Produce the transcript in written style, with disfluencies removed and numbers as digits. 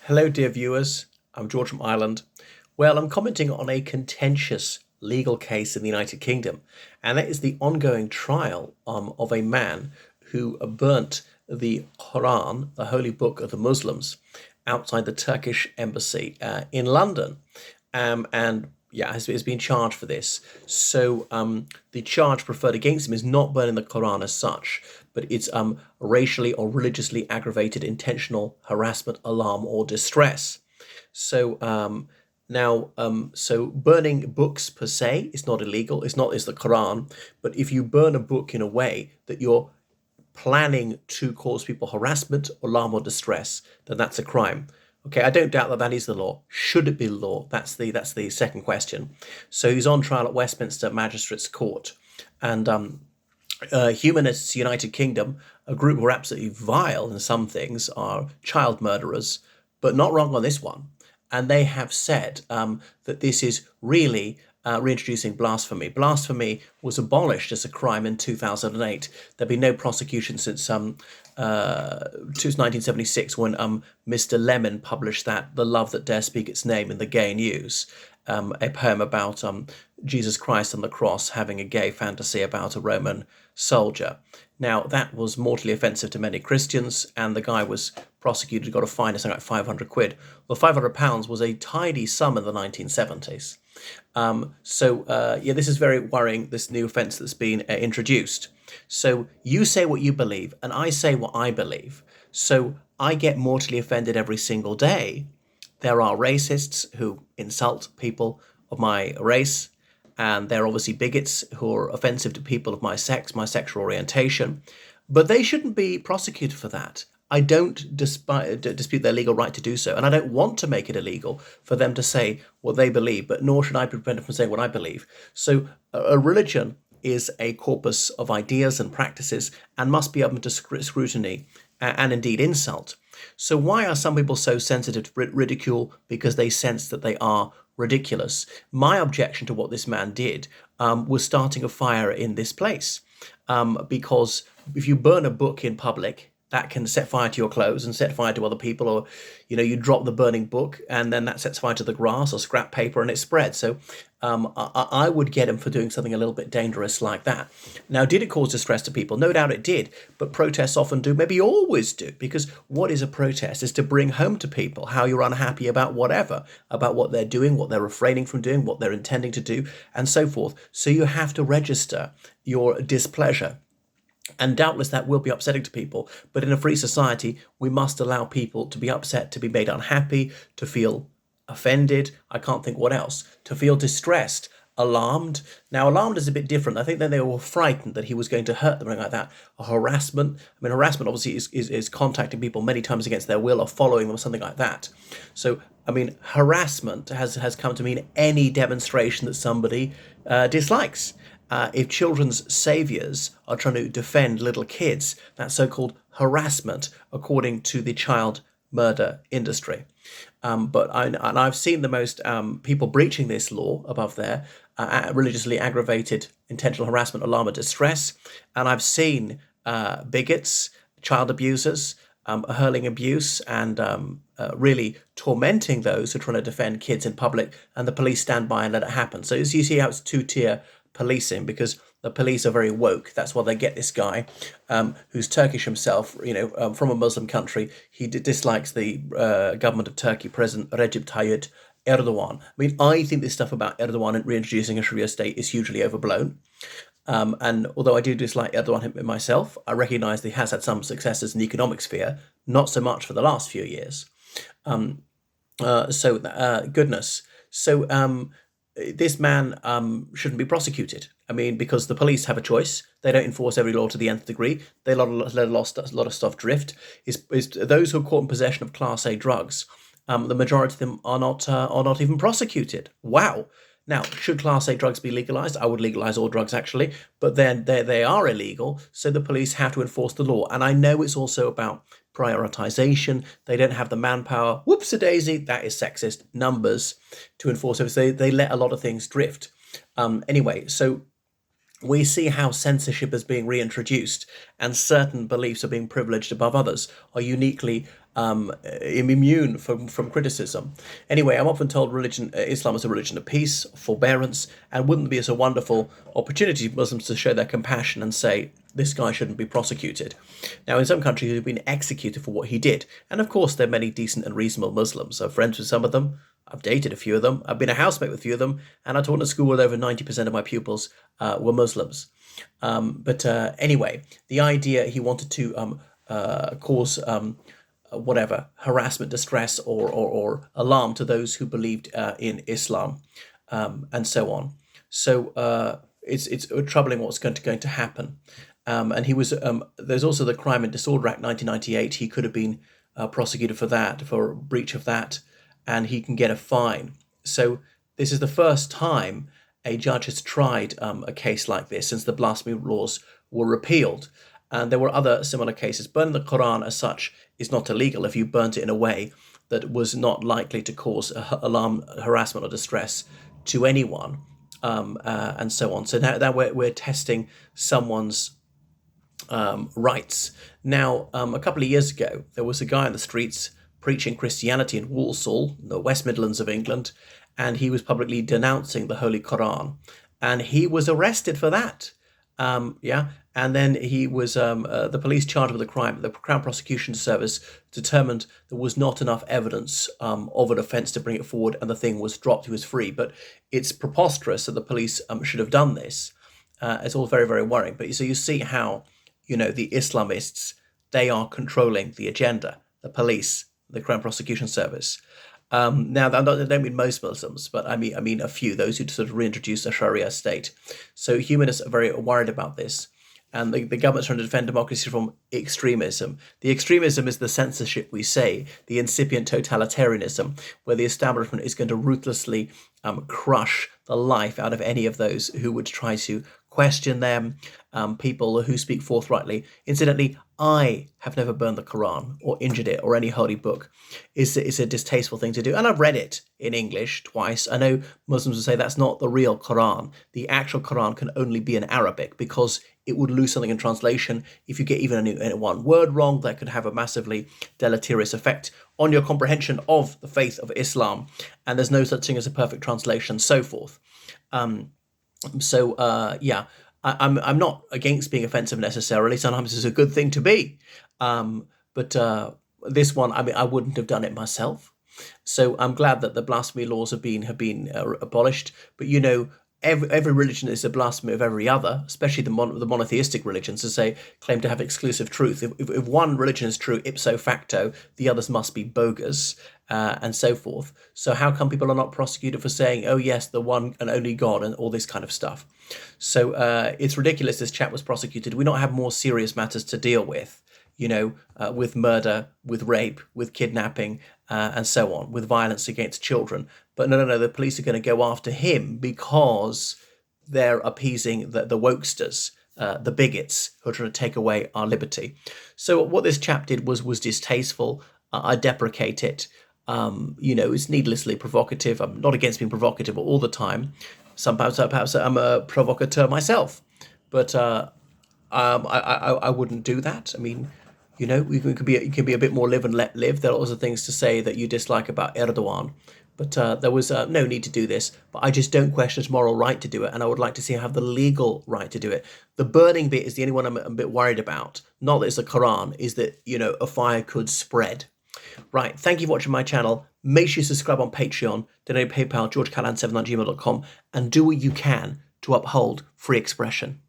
Hello, dear viewers. I'm George from Ireland. Well, I'm commenting on a contentious legal case in the United Kingdom, and that is the ongoing trial of a man who burnt the Koran, the holy book of the Muslims, outside the Turkish embassy in London. And yeah, has been charged for this. So the charge preferred against him is not burning the Quran as such, but it's racially or religiously aggravated intentional harassment, alarm, or distress. So burning books per se is not illegal. It's the Quran, but if you burn a book in a way that you're planning to cause people harassment, alarm, or distress, then that's a crime. Okay, I don't doubt that that is the law. Should it be the law? That's the second question. So he's on trial at Westminster Magistrates Court, and Humanists United Kingdom, a group who are absolutely vile in some things, are child murderers, but not wrong on this one. And they have said that this is really reintroducing blasphemy. Blasphemy was abolished as a crime in 2008. There'd been no prosecution since 1976 when Mr. Lemon published that The Love That Dare Speak Its Name in the Gay News, a poem about Jesus Christ on the cross having a gay fantasy about a Roman soldier. Now, that was mortally offensive to many Christians, and the guy was prosecuted, got a fine of something like 500 quid. Well, £500 was a tidy sum in the 1970s. Yeah, this is very worrying, this new offence that's been introduced. So you say what you believe, and I say what I believe. So I get mortally offended every single day. There are racists who insult people of my race, and there are obviously bigots who are offensive to people of my sex, my sexual orientation, but they shouldn't be prosecuted for that. I don't dispute their legal right to do so, and I don't want to make it illegal for them to say what they believe, but nor should I prevent them from saying what I believe. So a religion is a corpus of ideas and practices and must be open to scrutiny and indeed insult. So why are some people so sensitive to ridicule? Because they sense that they are ridiculous. My objection to what this man did was starting a fire in this place, because if you burn a book in public, that can set fire to your clothes and set fire to other people, or you drop the burning book and then that sets fire to the grass or scrap paper and it spreads. So I would get him for doing something a little bit dangerous like that. Now, did it cause distress to people? No doubt it did, but protests often do, maybe always do, because what is a protest? Is to bring home to people how you're unhappy about whatever, about what they're doing, what they're refraining from doing, what they're intending to do, and so forth. So you have to register your displeasure. And doubtless that will be upsetting to people, but in a free society, we must allow people to be upset, to be made unhappy, to feel offended. I can't think what else. To feel distressed, alarmed. Now, alarmed is a bit different. I think that they were frightened that he was going to hurt them, or anything like that. A harassment. I mean, harassment obviously is contacting people many times against their will or following them or something like that. So, I mean, harassment has come to mean any demonstration that somebody dislikes. If children's saviours are trying to defend little kids, that's so-called harassment, according to the child murder industry. I've seen the most people breaching this law above there, religiously aggravated intentional harassment, alarm, or distress, and I've seen bigots, child abusers, hurling abuse and really tormenting those who are trying to defend kids in public, and the police stand by and let it happen. So as you see how it's two-tier policing, because the police are very woke. That's why they get this guy who's Turkish himself, from a Muslim country. He dislikes the government of Turkey, President Recep Tayyip Erdogan. I mean, I think this stuff about Erdogan and reintroducing a Sharia state is hugely overblown. And although I do dislike Erdogan myself, I recognise that he has had some successes in the economic sphere, not so much for the last few years. Goodness. So this man shouldn't be prosecuted. I mean, because the police have a choice. They don't enforce every law to the nth degree. They let a lot of stuff drift. Is those who are caught in possession of Class A drugs, the majority of them are not even prosecuted. Wow. Now, should Class A drugs be legalised? I would legalise all drugs, actually, but then they are illegal, so the police have to enforce the law. And I know it's also about prioritisation. They don't have the manpower, whoops-a-daisy, that is sexist, numbers to enforce it. So they let a lot of things drift. Anyway, so we see how censorship is being reintroduced and certain beliefs are being privileged above others, are uniquely immune from criticism. Anyway, I'm often told Islam is a religion of peace, forbearance, and wouldn't it be as a wonderful opportunity for Muslims to show their compassion and say, this guy shouldn't be prosecuted. Now, in some countries, he's been executed for what he did. And of course, there are many decent and reasonable Muslims. I'm friends with some of them. I've dated a few of them. I've been a housemate with a few of them. And I taught in a school where over 90% of my pupils were Muslims. But anyway, the idea he wanted to cause whatever harassment, distress, or alarm to those who believed in Islam, and so on. So it's troubling what's going to happen. And he was there's also the Crime and Disorder Act 1998. He could have been prosecuted for that, for breach of that, and he can get a fine. So this is the first time a judge has tried a case like this since the blasphemy laws were repealed. And there were other similar cases. Burning the Koran as such is not illegal if you burnt it in a way that was not likely to cause alarm, harassment, or distress to anyone, and so on. So now we're testing someone's rights. Now, a couple of years ago, there was a guy in the streets preaching Christianity in Walsall, the West Midlands of England, and he was publicly denouncing the Holy Koran, and he was arrested for that. And then he was the police charged with the crime. The Crown Prosecution Service determined there was not enough evidence of an offence to bring it forward, and the thing was dropped. He was free. But it's preposterous that the police should have done this. It's all very, very worrying. But so you see how, the Islamists, they are controlling the agenda, the police, the Crown Prosecution Service. Now, I don't mean most Muslims, but I mean a few, those who sort of reintroduce a Sharia state. So humanists are very worried about this. And the government's trying to defend democracy from extremism. The extremism is the censorship, we say, the incipient totalitarianism, where the establishment is going to ruthlessly crush the life out of any of those who would try to question them, people who speak forthrightly. Incidentally, I have never burned the Quran or injured it or any holy book. It's a distasteful thing to do. And I've read it in English twice. I know Muslims will say that's not the real Quran. The actual Quran can only be in Arabic because it would lose something in translation. If you get even one word wrong, that could have a massively deleterious effect on your comprehension of the faith of Islam. And there's no such thing as a perfect translation, so forth. I'm not against being offensive necessarily. Sometimes it's a good thing to be. But this one, I wouldn't have done it myself. So I'm glad that the blasphemy laws have been abolished. But every religion is a blasphemy of every other, especially the monotheistic religions, claim to have exclusive truth. If one religion is true ipso facto, the others must be bogus, and so forth. So how come people are not prosecuted for saying, oh yes, the one and only God, and all this kind of stuff? So it's ridiculous this chap was prosecuted. We not have more serious matters to deal with, with murder, with rape, with kidnapping, and so on, with violence against children. But no, the police are going to go after him because they're appeasing the wokesters, the bigots who are trying to take away our liberty. So what this chap did was distasteful. I deprecate it. It's needlessly provocative. I'm not against being provocative all the time. Sometimes perhaps I'm a provocateur myself, but I wouldn't do that. I mean, you can be a bit more live and let live. There are lots of things to say that you dislike about Erdogan, but there was no need to do this. But I just don't question his moral right to do it, and I would like to see him have the legal right to do it. The burning bit is the only one I'm a bit worried about. Not that it's the Quran, is that a fire could spread. Right, thank you for watching my channel. Make sure you subscribe on Patreon, donate PayPal, georgecallahan7@gmail.com, and do what you can to uphold free expression.